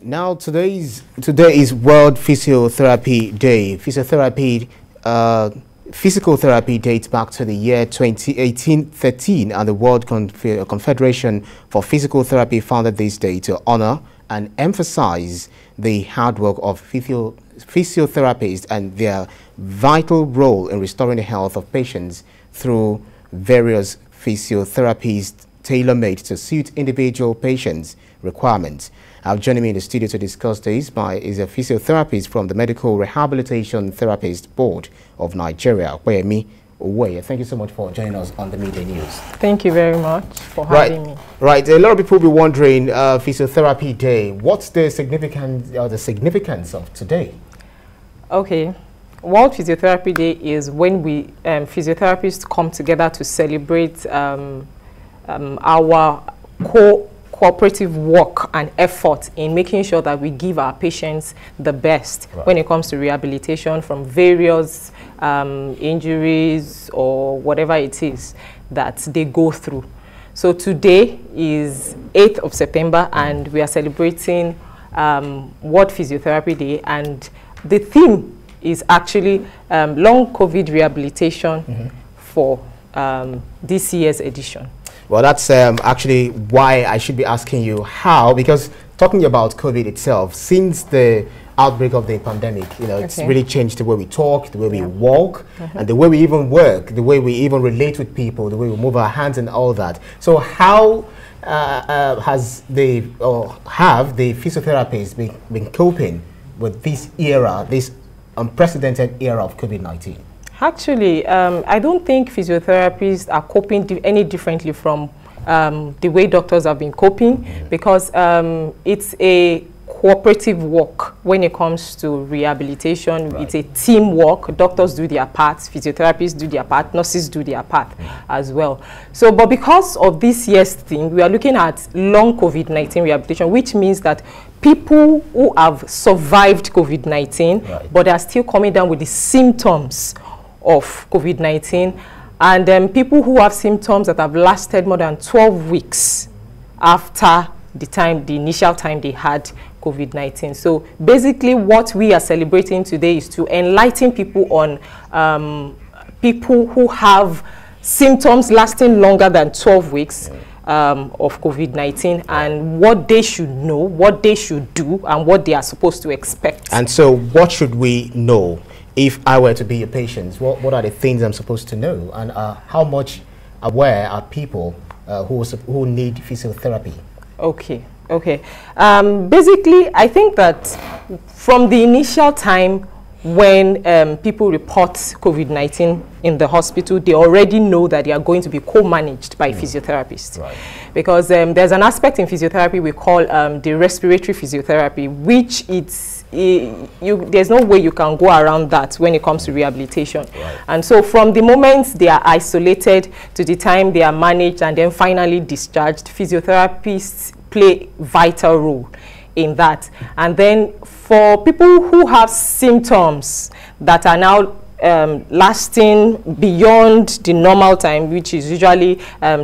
Now today is World Physiotherapy Day. Physical therapy dates back to the year 2013, and the World Confederation for Physical Therapy founded this day to honor and emphasize the hard work of physiotherapists and their vital role in restoring the health of patients through various physiotherapies tailor-made to suit individual patients' requirements. Joining me in the studio to discuss this is a physiotherapist from the Medical Rehabilitation Therapist Board of Nigeria, Opeyemi. Owoeye. Thank you so much for joining us on the Media News. Thank you very much for having me. Right. A lot of people will be wondering, Physiotherapy Day, what's the significance of today? Okay. World Physiotherapy Day is when we physiotherapists come together to celebrate our cooperative work and effort in making sure that we give our patients the best when it comes to rehabilitation from various injuries or whatever it is that they go through. So today is 8th of September and we are celebrating World Physiotherapy Day, and the theme is actually long COVID rehabilitation for this year's edition. Well, that's actually why I should be asking you how, because talking about COVID itself, since the outbreak of the pandemic, it's really changed the way we talk, the way we walk, and the way we even work, the way we even relate with people, the way we move our hands and all that. So how have the physiotherapists been coping with this era, this unprecedented era of COVID-19? Actually, I don't think physiotherapists are coping any differently from the way doctors have been coping, because it's a cooperative work when it comes to rehabilitation. It's a teamwork. Doctors do their part, physiotherapists do their part, nurses do their part as well. So, but because of this year's thing, we are looking at long COVID-19 rehabilitation, which means that people who have survived COVID-19, but are still coming down with the symptoms of COVID-19, and people who have symptoms that have lasted more than 12 weeks after the initial time they had COVID-19. So basically what we are celebrating today is to enlighten people on people who have symptoms lasting longer than 12 weeks of COVID-19, and what they should know, what they should do, and what they are supposed to expect. And so what should we know? If I were to be a patient, what are the things I'm supposed to know, and how much aware are people who need physiotherapy? Okay. Basically, I think that from the initial time when people report COVID-19 in the hospital, they already know that they are going to be co-managed by physiotherapists. Because there's an aspect in physiotherapy we call the respiratory physiotherapy, which there's no way you can go around that when it comes to rehabilitation. And so from the moment they are isolated to the time they are managed and then finally discharged, physiotherapists play a vital role in that. And then for people who have symptoms that are now lasting beyond the normal time, which is usually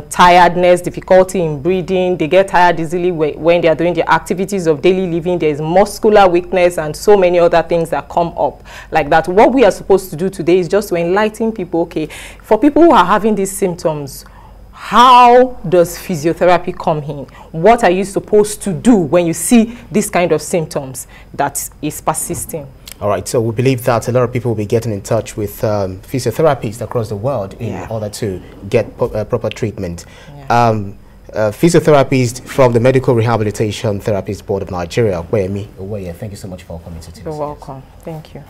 tiredness, difficulty in breathing, they get tired easily when they are doing the activities of daily living, there's muscular weakness and so many other things that come up like that. What we are supposed to do today is just to enlighten people, okay, for people who are having these symptoms, how does physiotherapy come in? What are you supposed to do when you see this kind of symptoms that is persisting? All right, so we believe that a lot of people will be getting in touch with physiotherapists across the world in order to get proper treatment. Physiotherapists from the Medical Rehabilitation Therapist Board of Nigeria, Opeyemi, Owoeye, thank you so much for coming to TVC. You're welcome. Thank you.